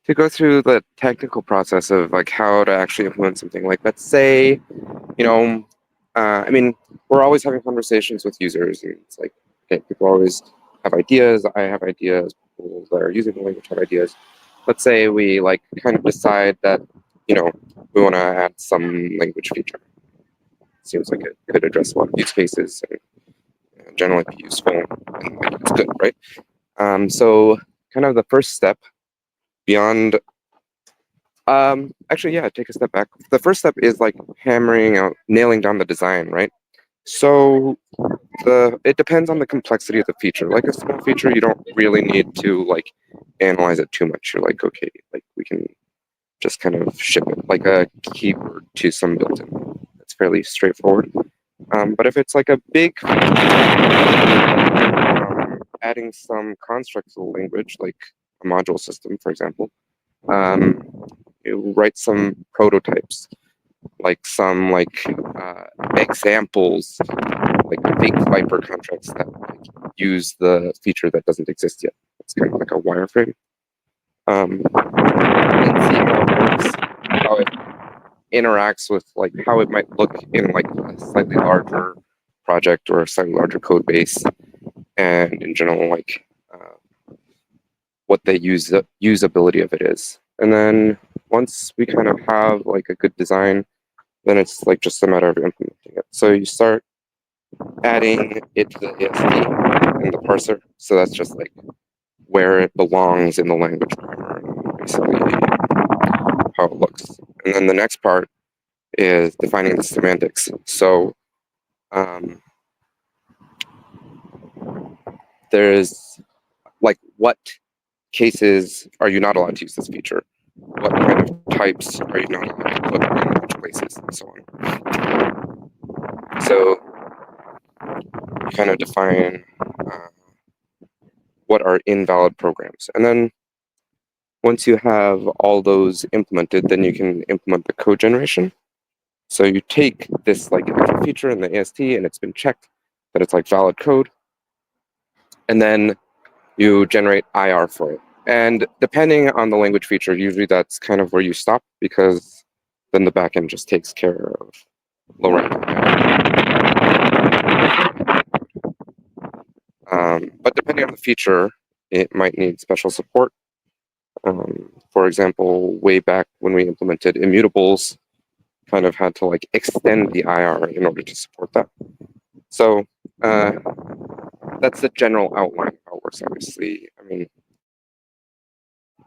to go through the technical process of like how to actually implement something, like let's say, I mean, we're always having conversations with users, and it's like, okay, people always have ideas. I have ideas. People that are using the language have ideas. Let's say we like kind of decide that, we want to add some language feature. Seems like it could address a lot of use cases and generally be useful, and like, it's good, right? So kind of the first step beyond Actually, yeah, take a step back. The first step is like hammering out, nailing down the design, right? So it depends on the complexity of the feature. Like a small feature, you don't really need to like analyze it too much. You're like, okay, like we can just kind of ship it like a keyword to some built-in. It's fairly straightforward. But if it's like a big, adding some constructs to the language, like a module system, for example, you write some prototypes, like some examples, like big Vyper contracts that like, use the feature that doesn't exist yet. It's kind of like a wireframe. And see how it works, how it interacts with like how it might look in like a slightly larger project or a slightly larger code base, and in general like what the usability of it is. And then once we kind of have like a good design, then it's like just a matter of implementing it. So you start adding it to the AST in the parser. So that's just like where it belongs in the language grammar, and basically how it looks. And then the next part is defining the semantics. So there's like what cases are you not allowed to use this feature? What kind of types are you not allowed to put in which places, and so on. So you kind of define what are invalid programs. And then once you have all those implemented, then you can implement the code generation. So you take this like feature in the AST and it's been checked that it's like valid code. And then you generate IR for it. And depending on the language feature, usually that's kind of where you stop, because then the backend just takes care of lowering but depending on the feature, it might need special support. For example, way back when we implemented immutables, kind of had to like extend the IR in order to support that. So that's the general outline of how it works. Obviously, I mean,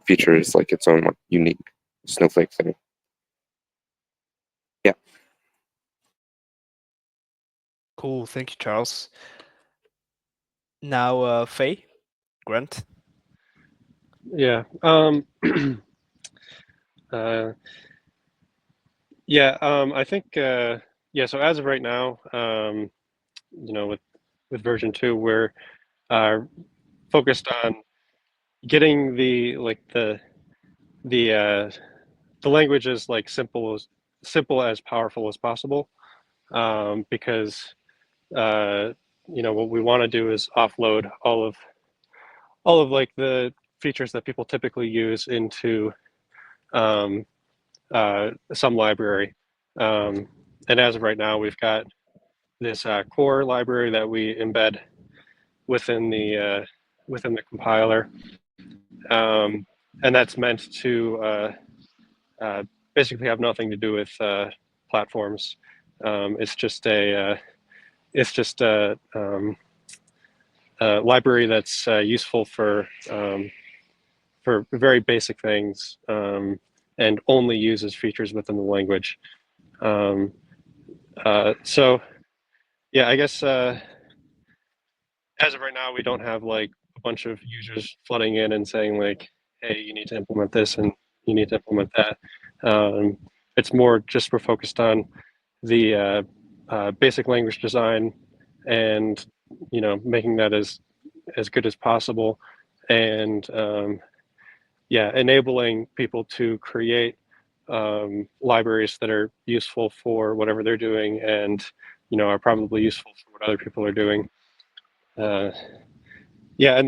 feature is like its own unique snowflake thing. Yeah. Cool. Thank you, Charles. Now, Faye, Grant. Yeah. I think so as of right now, with version 2, we're focused on getting the language as like simple as powerful as possible, because what we want to do is offload all of like the features that people typically use into some library. And as of right now, we've got this core library that we embed within the compiler, and that's meant to basically have nothing to do with platforms. It's just a library that's useful for very basic things, and only uses features within the language. I guess as of right now, we don't have like a bunch of users flooding in and saying like, hey, you need to implement this and you need to implement that. It's more just we're focused on the basic language design and making that as good as possible, and enabling people to create libraries that are useful for whatever they're doing, and are probably useful for what other people are doing. And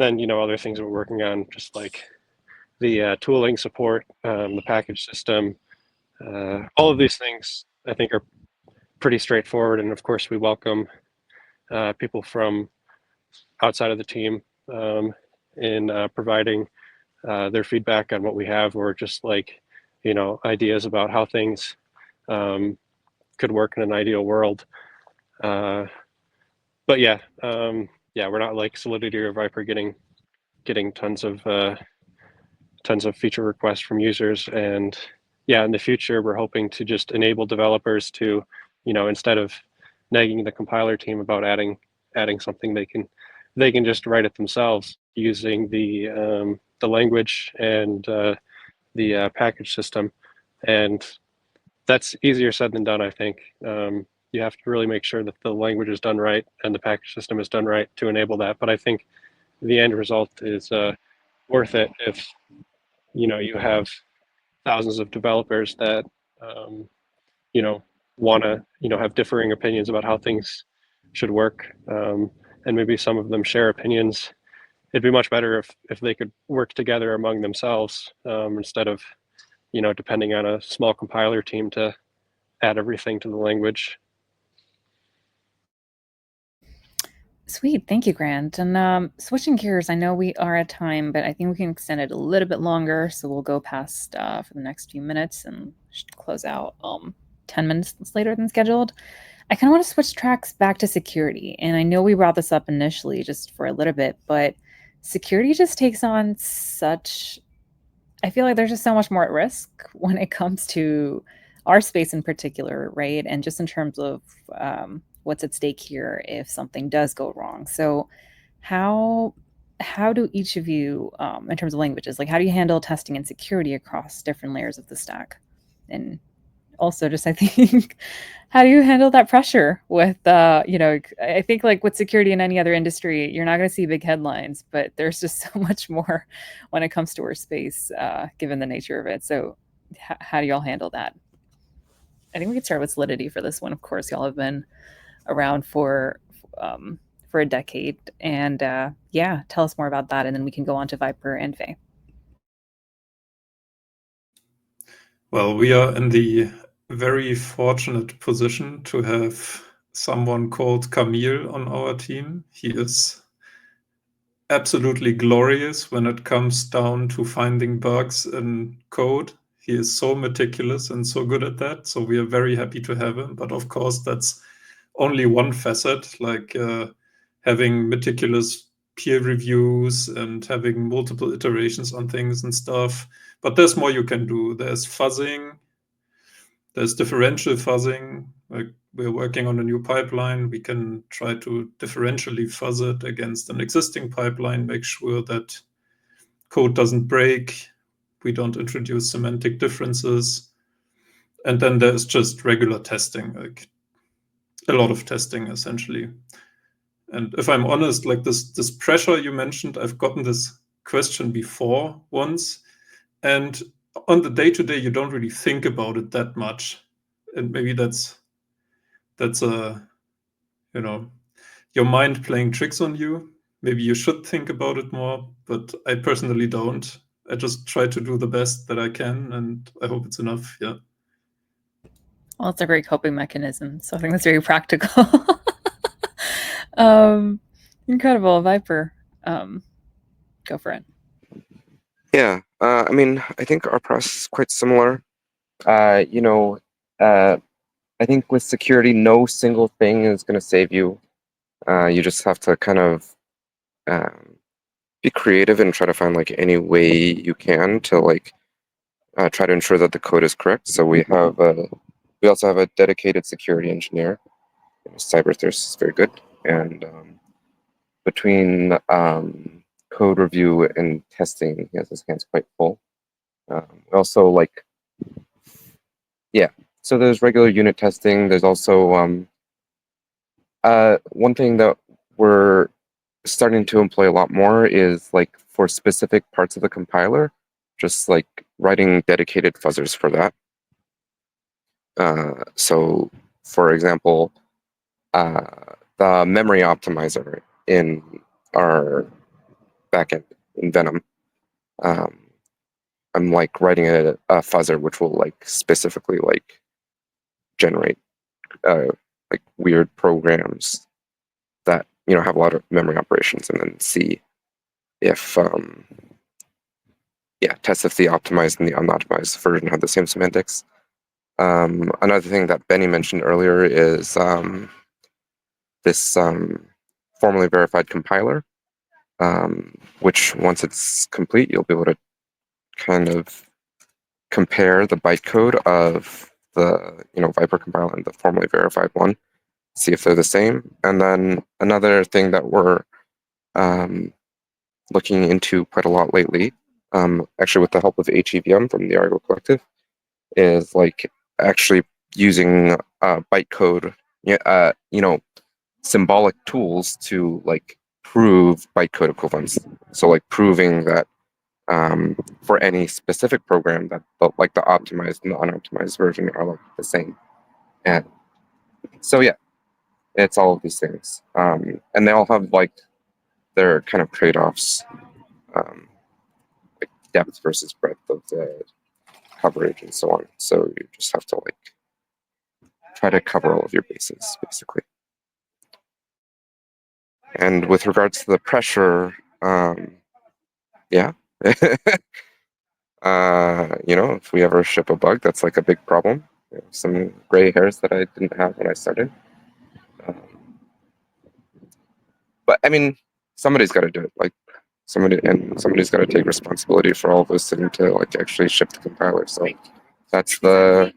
then other things we're working on, just like the tooling support, the package system, all of these things I think are pretty straightforward. And of course we welcome people from outside of the team in providing their feedback on what we have, or just like ideas about how things could work in an ideal world. But we're not like Solidity or Vyper getting tons of feature requests from users, and yeah, in the future, we're hoping to just enable developers to, instead of nagging the compiler team about adding something, they can just write it themselves using the language and the package system. And that's easier said than done, I think. You have to really make sure that the language is done right and the package system is done right to enable that. But I think the end result is worth it if you have thousands of developers that want to have differing opinions about how things should work, and maybe some of them share opinions. It'd be much better if they could work together among themselves, instead of depending on a small compiler team to add everything to the language. Sweet, thank you, Grant. And switching gears, I know we are at time, but I think we can extend it a little bit longer. So we'll go past for the next few minutes and should close out 10 minutes later than scheduled. I kind of want to switch tracks back to security. And I know we brought this up initially just for a little bit, but security just takes on such, I feel like there's just so much more at risk when it comes to our space in particular, right? And just in terms of what's at stake here if something does go wrong. So how do each of you, in terms of languages, like how do you handle testing and security across different layers of the stack? And also just, I think, how do you handle that pressure with, I think like with security in any other industry, you're not going to see big headlines, but there's just so much more when it comes to our space, given the nature of it. So how do y'all handle that? I think we could start with Solidity for this one. Of course, y'all have been around for a decade. And yeah, tell us more about that. And then we can go on to Vyper and Faye. Well, we are in the very fortunate position to have someone called Camille on our team. He is absolutely glorious when it comes down to finding bugs in code. He is so meticulous and so good at that. So we are very happy to have him. But of course, that's only one facet, like having meticulous peer reviews and having multiple iterations on things and stuff. But there's more you can do. There's fuzzing. There's differential fuzzing. Like we're working on a new pipeline. We can try to differentially fuzz it against an existing pipeline, make sure that code doesn't break. We don't introduce semantic differences. And then there's just regular testing, like a lot of testing essentially. And if I'm honest, like this pressure you mentioned, I've gotten this question before once. And on the day-to-day, you don't really think about it that much. And maybe that's your mind playing tricks on you. Maybe you should think about it more, but I personally don't. I just try to do the best that I can, and I hope it's enough. Yeah. Well, it's a great coping mechanism. So I think that's very practical. Incredible. Vyper. Go for it. Yeah, I mean, I think our process is quite similar. I think with security, no single thing is going to save you. You just have to kind of be creative and try to find like any way you can to like try to ensure that the code is correct. So we also have a dedicated security engineer. Cyberthirst is very good, and between code review and testing, he has his hands quite full. Also, like, yeah. So there's regular unit testing. There's also one thing that we're starting to employ a lot more is like for specific parts of the compiler, just like writing dedicated fuzzers for that. So, for example, the memory optimizer in our backend in Venom, I'm like writing a fuzzer which will like specifically like generate like weird programs that have a lot of memory operations, and then see if test if the optimized and the unoptimized version have the same semantics. Another thing that Benny mentioned earlier is this formally verified compiler, which once it's complete, you'll be able to kind of compare the bytecode of the Vyper compiler and the formally verified one, see if they're the same. And then another thing that we're looking into quite a lot lately, actually with the help of HEVM from the Argo Collective, is like actually using bytecode, symbolic tools to like prove bytecode equivalence. So like proving that for any specific program that the optimized and the unoptimized version are like the same. And so yeah, it's all of these things, and they all have like their kind of trade-offs, like depth versus breadth of the coverage and so on. So you just have to like try to cover all of your bases, basically. And with regards to the pressure, yeah. If we ever ship a bug, that's like a big problem. Some gray hairs that I didn't have when I started. But I mean, somebody's got to do it. Like somebody's got to take responsibility for all of this and to like actually ship the compiler. So that's the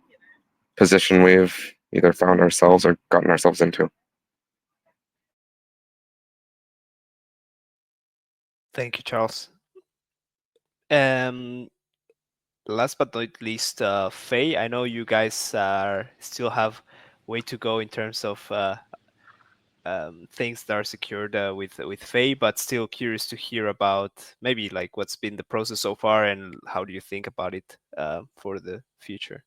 position we've either found ourselves or gotten ourselves into. Thank you, Charles. Last but not least, Faye, I know you guys still have way to go in terms of things that are secured with Faye, but still curious to hear about maybe like what's been the process so far and how do you think about it for the future?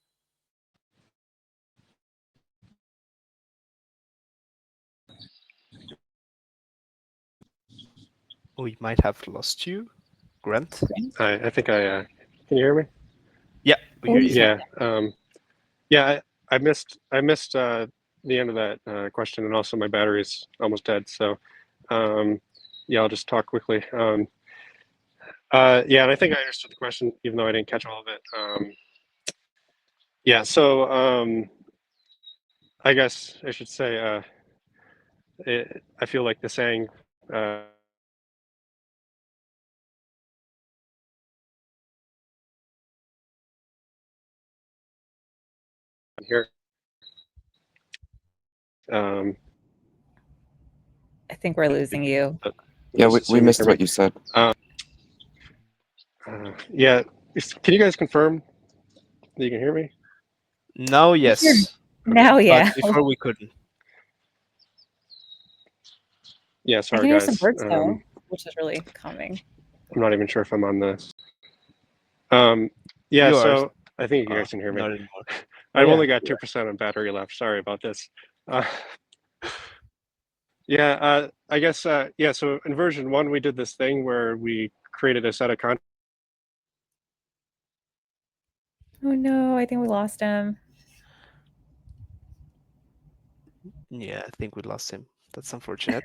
We might have lost you, Grant. I think can you hear me? Yeah, we hear you. Yeah. I missed the end of that question, and also my battery's almost dead. So, yeah, I'll just talk quickly. And I think I understood the question, even though I didn't catch all of it. Yeah, so I guess I should say I feel like the saying. Here. I think we're losing you. Yeah, we missed what you said. Yeah, can you guys confirm that you can hear me? Now, yes. Now, yeah. But before we couldn't. Yeah, I sorry, can hear guys. some birds though, which is really calming. I'm not even sure if I'm on this. Yeah, so I think you guys can hear me. Not anymore. I've only got 2% on battery left. Sorry about this. Yeah, I guess, yeah, so in version 1, we did this thing where we created a set of content. Oh no, I think we lost him. Yeah, I think we lost him. That's unfortunate.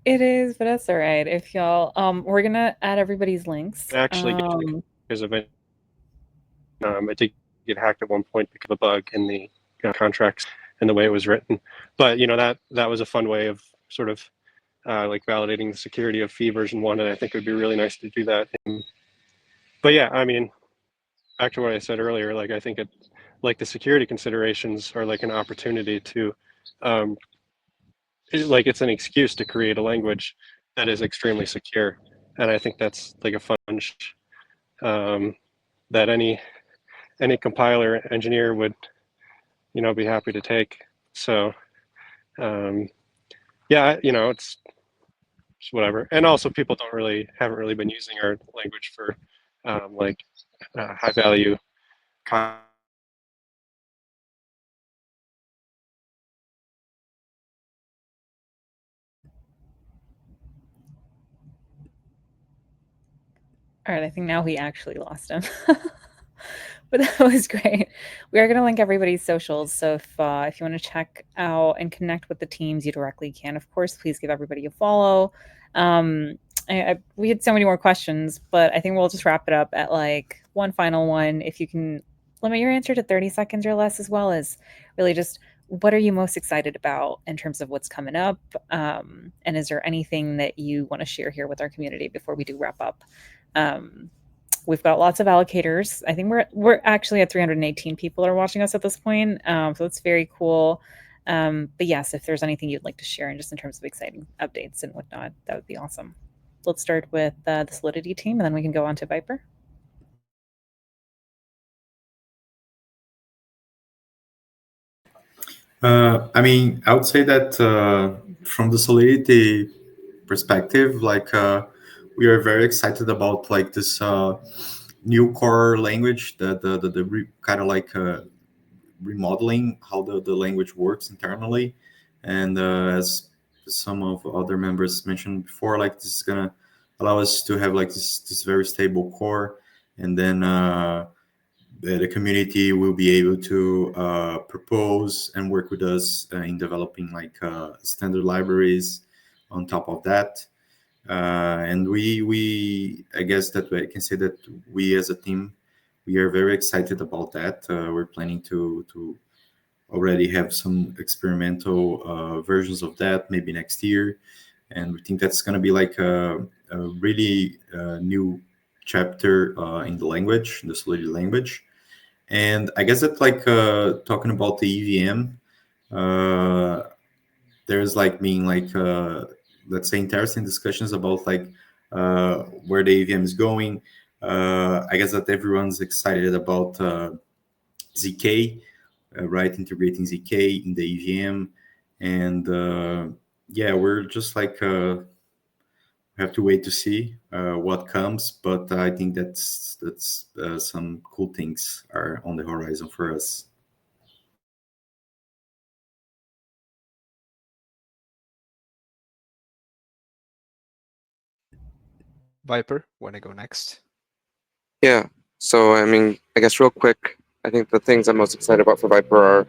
It is, but that's all right. If y'all, we're gonna add everybody's links. Actually, because of it, it did get hacked at one point because of a bug in the contracts and the way it was written. But that was a fun way of sort of like validating the security of Fee version 1, and I think it would be really nice to do that. But yeah, I mean, back to what I said earlier, like I think like the security considerations are like an opportunity to, like it's an excuse to create a language that is extremely secure, and I think that's like a fun that any compiler engineer would be happy to take. So yeah, it's whatever. And also people haven't really been using our language for like high value content. All right, I think now we actually lost him. But that was great. We are going to link everybody's socials. So if you want to check out and connect with the teams, you directly can. Of course, please give everybody a follow. We had so many more questions, but I think we'll just wrap it up at like one final one. If you can limit your answer to 30 seconds or less, as well as really just what are you most excited about in terms of what's coming up? And is there anything that you want to share here with our community before we do wrap up? we've got lots of allocators. I think we're actually at 318 people are watching us at this point. So it's very cool. But yes, if there's anything you'd like to share, and just in terms of exciting updates and whatnot, that would be awesome. Let's start with the Solidity team, and then we can go on to Vyper. I mean, I would say that from the Solidity perspective, like we are very excited about like this new core language, the kind of like remodeling how the language works internally, and as some of other members mentioned before, like this is gonna allow us to have like this very stable core, and then the community will be able to propose and work with us in developing like standard libraries on top of that. And I guess that I can say that we as a team, we are very excited about that. We're planning to already have some experimental versions of that maybe next year. And we think that's going to be like a really new chapter in the language, the Solidity language. And I guess that like talking about the EVM, there's like being like let's say interesting discussions about like where the EVM is going. I guess that everyone's excited about ZK, right? Integrating ZK in the EVM, and yeah, we're just like have to wait to see what comes. But I think that's some cool things are on the horizon for us. Vyper, want to go next? Yeah. So, I mean, I guess real quick, I think the things I'm most excited about for Vyper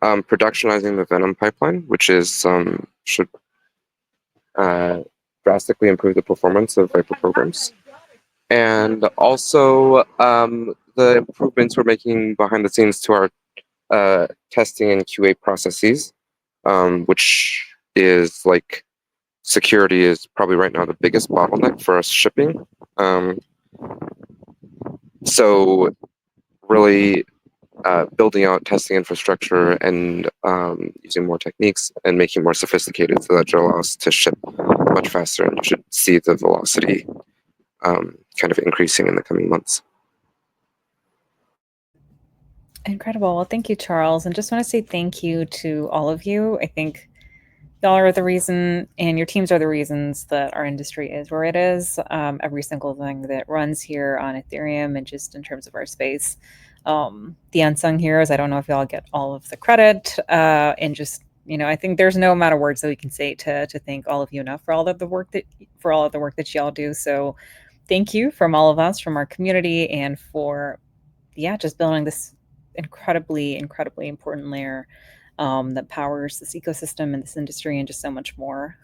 are productionizing the Venom pipeline, which is should drastically improve the performance of Vyper programs. And also the improvements we're making behind the scenes to our testing and QA processes, which is like security is probably right now the biggest bottleneck for us shipping. So really building out testing infrastructure and using more techniques and making more sophisticated so that should allow us to ship much faster, and you should see the velocity kind of increasing in the coming months. Incredible. Well, thank you, Charles. And just want to say thank you to all of you. I think y'all are the reason, and your teams are the reasons that our industry is where it is. Every single thing that runs here on Ethereum, and just in terms of our space, the unsung heroes. I don't know if y'all get all of the credit, and just I think there's no amount of words that we can say to thank all of you enough for all of the work that y'all do. So, thank you from all of us, from our community, and for just building this incredibly important layer that powers this ecosystem and this industry and just so much more.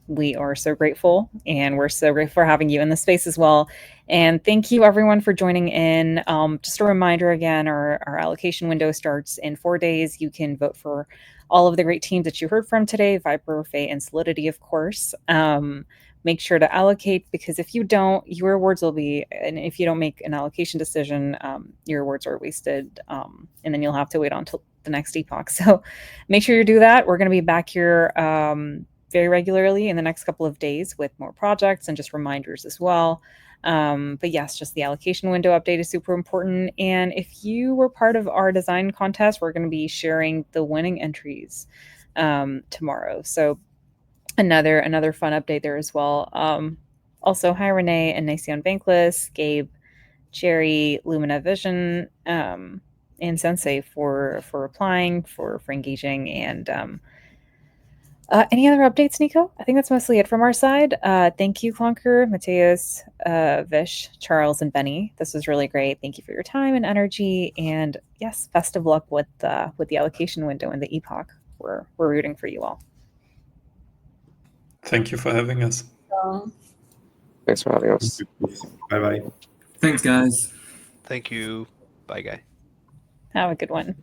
We are so grateful, and we're so grateful for having you in the space as well. And thank you everyone for joining in. Just a reminder again, our allocation window starts in 4 days. You can vote for all of the great teams that you heard from today, Vyper, Fate, and Solidity, of course. Make sure to allocate, because if you don't, your rewards will be, and if you don't make an allocation decision, your rewards are wasted, and then you'll have to wait until the next Epoch. So make sure you do that. We're going to be back here very regularly in the next couple of days with more projects and just reminders as well. But yes, just the allocation window update is super important. And if you were part of our design contest, we're going to be sharing the winning entries tomorrow. So another fun update there as well. Also, hi Renee and Nacion Bankless, Gabe, Jerry, Lumina Vision, and Sensei for replying, for engaging, and any other updates, Nico? I think that's mostly it from our side. Thank you, Clonker, Mateus, Vish, Charles, and Benny. This was really great. Thank you for your time and energy. And yes, best of luck with the allocation window and the Epoch. We're rooting for you all. Thank you for having us. Thanks for having us. Bye bye. Thanks, guys. Thank you. Bye, guy. Have a good one.